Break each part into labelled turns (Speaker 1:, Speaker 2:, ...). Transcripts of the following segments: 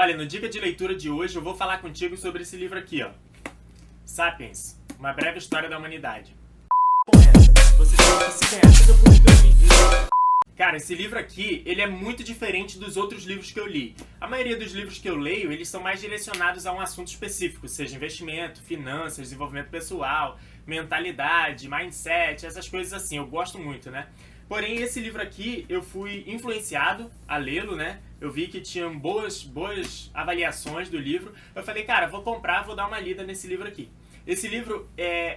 Speaker 1: Olha, no Dica de Leitura de hoje eu vou falar contigo sobre esse livro aqui, ó. Sapiens, Uma Breve História da Humanidade. Você tem que se ganhar. Cara, esse livro aqui, ele é muito diferente dos outros livros que eu li. A maioria dos livros que eu leio, eles são mais direcionados a um assunto específico, seja investimento, finanças, desenvolvimento pessoal, mentalidade, mindset, essas coisas assim. Eu gosto muito, né? Porém, esse livro aqui, eu fui influenciado a lê-lo, né? Eu vi que tinham boas avaliações do livro. Eu falei, cara, vou comprar, vou dar uma lida nesse livro aqui. Esse livro,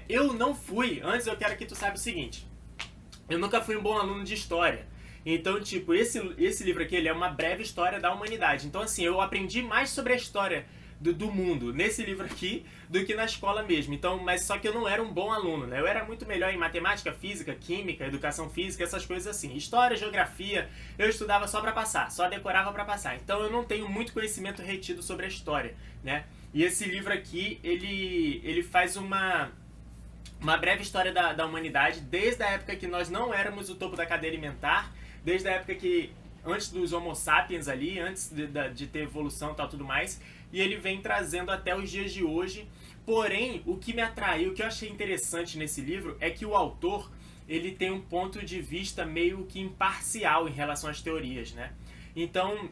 Speaker 1: eu não fui... Antes, eu quero que tu saiba o seguinte. Eu nunca fui um bom aluno de história. Então, tipo, esse livro aqui, ele é uma breve história da humanidade. Então, assim, eu aprendi mais sobre a história do mundo nesse livro aqui do que na escola mesmo. Então, mas só que eu não era um bom aluno, né? Eu era muito melhor em matemática, física, química, educação física, essas coisas assim. História, geografia, eu estudava só pra passar, só decorava pra passar. Então, eu não tenho muito conhecimento retido sobre a história, né? E esse livro aqui, ele faz uma breve história da humanidade desde a época que nós não éramos o topo da cadeia alimentar, desde a época que, antes dos Homo sapiens ali, antes de ter evolução e tal, tudo mais, e ele vem trazendo até os dias de hoje. Porém, o que me atraiu, o que eu achei interessante nesse livro, é que o autor, ele tem um ponto de vista meio que imparcial em relação às teorias, né? Então,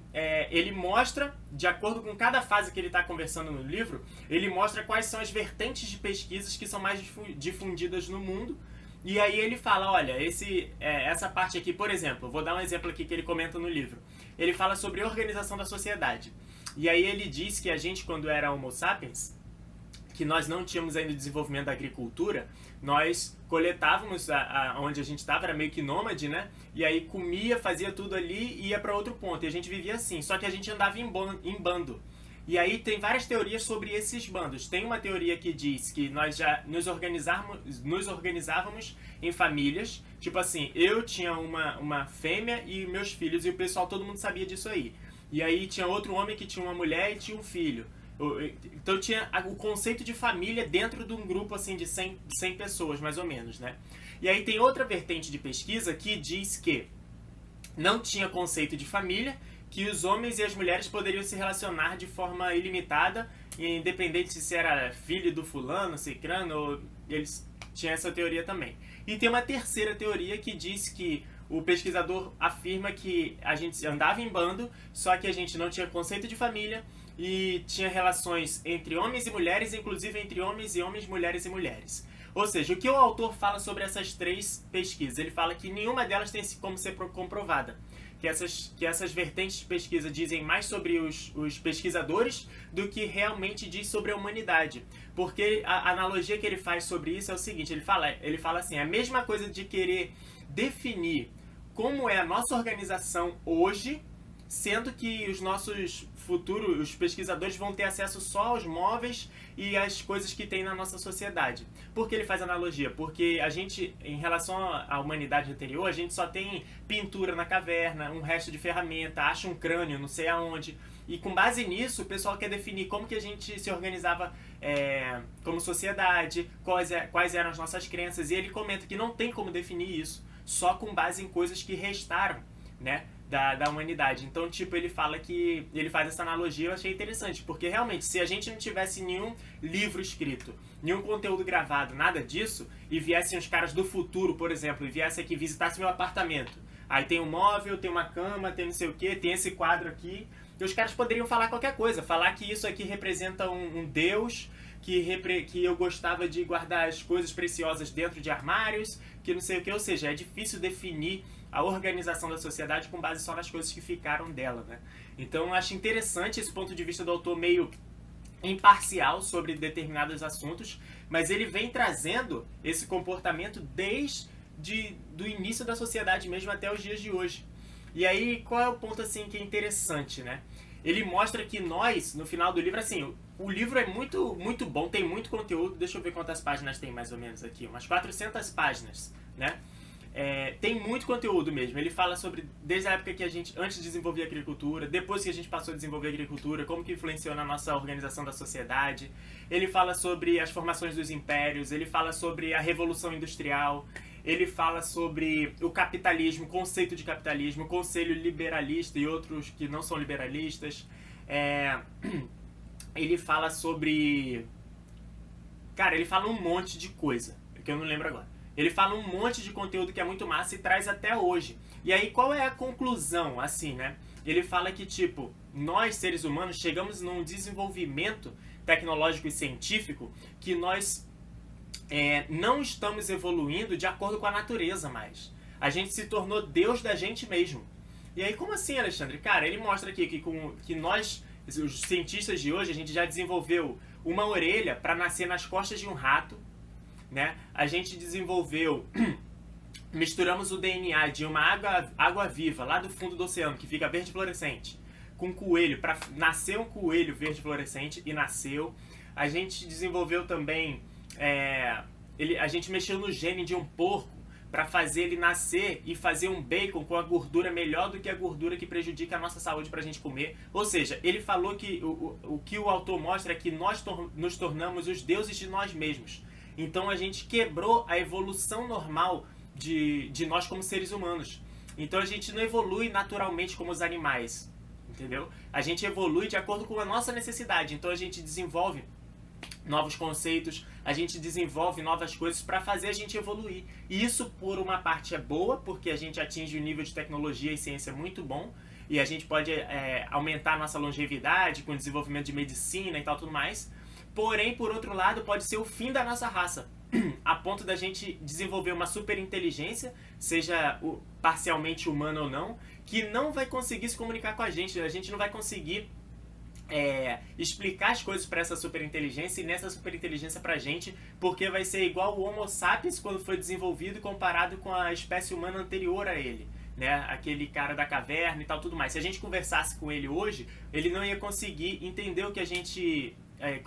Speaker 1: ele mostra, de acordo com cada fase que ele está conversando no livro, ele mostra quais são as vertentes de pesquisas que são mais difundidas no mundo. E aí ele fala, olha, essa parte aqui, por exemplo, vou dar um exemplo aqui que ele comenta no livro. Ele fala sobre organização da sociedade. E aí ele diz que a gente, quando era Homo sapiens, que nós não tínhamos ainda o desenvolvimento da agricultura, nós coletávamos onde a gente estava, era meio que nômade, né? E aí comia, fazia tudo ali e ia para outro ponto. E a gente vivia assim, só que a gente andava em bando. E aí tem várias teorias sobre esses bandos. Tem uma teoria que diz que nós já nos organizávamos em famílias. Tipo assim, eu tinha uma fêmea e meus filhos, e o pessoal, todo mundo sabia disso aí. E aí tinha outro homem que tinha uma mulher e tinha um filho. Então tinha o conceito de família dentro de um grupo assim de 100 pessoas, mais ou menos, né? E aí tem outra vertente de pesquisa que diz que não tinha conceito de família, que os homens e as mulheres poderiam se relacionar de forma ilimitada, independente se era filho do fulano, cicrano, ou eles tinham essa teoria também. E tem uma terceira teoria que diz que o pesquisador afirma que a gente andava em bando, só que a gente não tinha conceito de família e tinha relações entre homens e mulheres, inclusive entre homens e homens, mulheres e mulheres. Ou seja, o que o autor fala sobre essas três pesquisas? Ele fala que nenhuma delas tem como ser comprovada. Que essas vertentes de pesquisa dizem mais sobre os pesquisadores do que realmente diz sobre a humanidade. Porque a analogia que ele faz sobre isso é o seguinte, ele fala assim, a mesma coisa de querer definir como é a nossa organização hoje, sendo que os nossos futuros pesquisadores vão ter acesso só aos móveis e às coisas que tem na nossa sociedade. Por que ele faz analogia? Porque a gente, em relação à humanidade anterior, a gente só tem pintura na caverna, um resto de ferramenta, acha um crânio, não sei aonde. E com base nisso, o pessoal quer definir como que a gente se organizava como sociedade, quais eram as nossas crenças. E ele comenta que não tem como definir isso, só com base em coisas que restaram, né, da humanidade. Então, tipo, ele faz essa analogia, eu achei interessante, porque realmente, se a gente não tivesse nenhum livro escrito, nenhum conteúdo gravado, nada disso, e viessem os caras do futuro, por exemplo, e viessem aqui, visitassem meu apartamento, aí tem um móvel, tem uma cama, tem não sei o que, tem esse quadro aqui, e os caras poderiam falar qualquer coisa, falar que isso aqui representa um deus, que eu gostava de guardar as coisas preciosas dentro de armários, que não sei o que, ou seja, é difícil definir a organização da sociedade com base só nas coisas que ficaram dela, né? Então eu acho interessante esse ponto de vista do autor meio imparcial sobre determinados assuntos, mas ele vem trazendo esse comportamento desde do início da sociedade mesmo até os dias de hoje. E aí, qual é o ponto assim que é interessante, né? Ele mostra que nós, no final do livro, assim, o livro é muito, muito bom, tem muito conteúdo, deixa eu ver quantas páginas tem mais ou menos aqui, umas 400 páginas, né? Tem muito conteúdo mesmo. Ele fala sobre, desde a época que a gente, antes de desenvolver a agricultura, depois que a gente passou a desenvolver a agricultura, como que influenciou na nossa organização da sociedade. Ele fala sobre as formações dos impérios, ele fala sobre a Revolução Industrial, ele fala sobre o capitalismo, conceito de capitalismo, conselho liberalista e outros que não são liberalistas. Ele fala sobre... Cara, ele fala um monte de coisa, que eu não lembro agora. Ele fala um monte de conteúdo que é muito massa e traz até hoje. E aí, qual é a conclusão, assim, né? Ele fala que, tipo, nós, seres humanos, chegamos num desenvolvimento tecnológico e científico que nós não estamos evoluindo de acordo com a natureza mais. A gente se tornou Deus da gente mesmo. E aí, como assim, Alexandre? Cara, ele mostra aqui que nós, os cientistas de hoje, a gente já desenvolveu uma orelha para nascer nas costas de um rato, né? A gente desenvolveu... Misturamos o DNA de uma água viva lá do fundo do oceano, que fica verde fluorescente, com um coelho, para nascer um coelho verde fluorescente, e nasceu. A gente desenvolveu também... a gente mexeu no gene de um porco para fazer ele nascer e fazer um bacon com a gordura melhor do que a gordura que prejudica a nossa saúde para a gente comer. Ou seja, ele falou que o que o autor mostra é que nós nos tornamos os deuses de nós mesmos. Então a gente quebrou a evolução normal de nós como seres humanos. Então a gente não evolui naturalmente como os animais, entendeu? A gente evolui de acordo com a nossa necessidade. Então a gente desenvolve novos conceitos, a gente desenvolve novas coisas para fazer a gente evoluir. E isso, por uma parte, é boa, porque a gente atinge um nível de tecnologia e ciência muito bom, e a gente pode aumentar a nossa longevidade com o desenvolvimento de medicina e tal, tudo mais. Porém, por outro lado, pode ser o fim da nossa raça, a ponto da gente desenvolver uma super inteligência, seja parcialmente humana ou não, que não vai conseguir se comunicar com a gente não vai conseguir explicar as coisas para essa superinteligência e nessa superinteligência pra gente, porque vai ser igual o Homo sapiens quando foi desenvolvido comparado com a espécie humana anterior a ele, né? Aquele cara da caverna e tal, tudo mais. Se a gente conversasse com ele hoje, ele não ia conseguir entender o que a gente...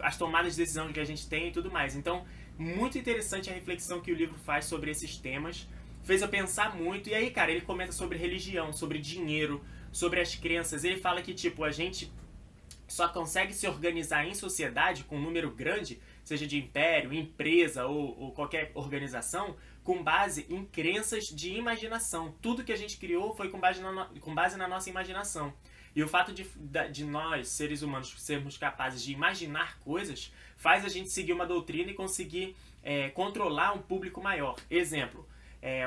Speaker 1: as tomadas de decisão que a gente tem e tudo mais. Então, muito interessante a reflexão que o livro faz sobre esses temas. Fez eu pensar muito. E aí, cara, ele comenta sobre religião, sobre dinheiro, sobre as crenças. Ele fala que, tipo, a gente só consegue se organizar em sociedade com um número grande, seja de império, empresa ou qualquer organização, com base em crenças de imaginação. Tudo que a gente criou foi com base na nossa imaginação. E o fato de nós, seres humanos, sermos capazes de imaginar coisas, faz a gente seguir uma doutrina e conseguir controlar um público maior. Exemplo,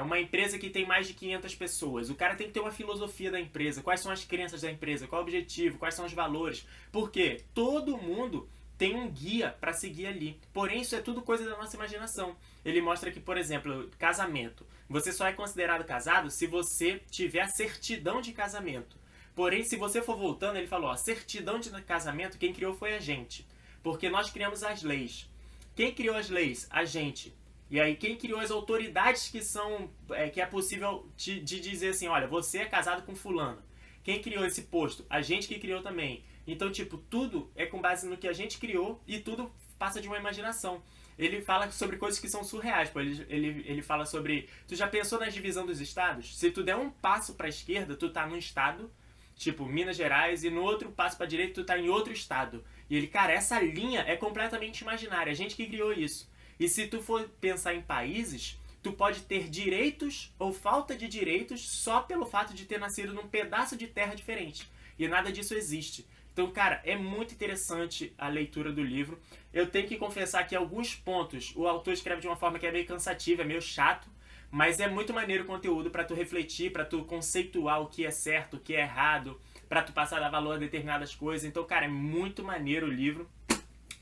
Speaker 1: uma empresa que tem mais de 500 pessoas. O cara tem que ter uma filosofia da empresa. Quais são as crenças da empresa? Qual é o objetivo? Quais são os valores? Porque todo mundo tem um guia para seguir ali. Porém, isso é tudo coisa da nossa imaginação. Ele mostra que, por exemplo, casamento. Você só é considerado casado se você tiver a certidão de casamento. Porém, se você for voltando, ele falou, certidão de casamento, quem criou foi a gente. Porque nós criamos as leis. Quem criou as leis? A gente. E aí, quem criou as autoridades que é possível de dizer assim, olha, você é casado com fulano. Quem criou esse posto? A gente que criou também. Então, tipo, tudo é com base no que a gente criou e tudo passa de uma imaginação. Ele fala sobre coisas que são surreais. Pô. Ele fala sobre... Tu já pensou na divisão dos estados? Se tu der um passo pra esquerda, tu tá num estado, tipo Minas Gerais, e no outro passo pra direita, tu tá em outro estado. E ele, cara, essa linha é completamente imaginária. A gente que criou isso. E se tu for pensar em países, tu pode ter direitos ou falta de direitos só pelo fato de ter nascido num pedaço de terra diferente. E nada disso existe. Então, cara, é muito interessante a leitura do livro. Eu tenho que confessar que alguns pontos o autor escreve de uma forma que é meio cansativa, é meio chato, mas é muito maneiro o conteúdo para tu refletir, para tu conceituar o que é certo, o que é errado, para tu passar a dar valor a determinadas coisas. Então, cara, é muito maneiro o livro.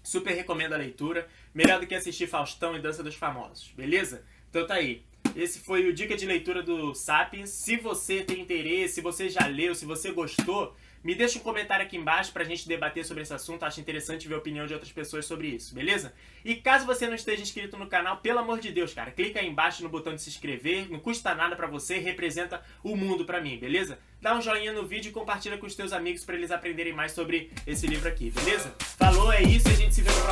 Speaker 1: Super recomendo a leitura. Melhor do que assistir Faustão e Dança dos Famosos, beleza? Então tá aí. Esse foi o Dica de Leitura do Sapiens. Se você tem interesse, se você já leu, se você gostou, me deixa um comentário aqui embaixo pra gente debater sobre esse assunto. Acho interessante ver a opinião de outras pessoas sobre isso, beleza? E caso você não esteja inscrito no canal, pelo amor de Deus, cara, clica aí embaixo no botão de se inscrever. Não custa nada pra você, representa o mundo pra mim, beleza? Dá um joinha no vídeo e compartilha com os teus amigos pra eles aprenderem mais sobre esse livro aqui, beleza? Falou, é isso e a gente se vê no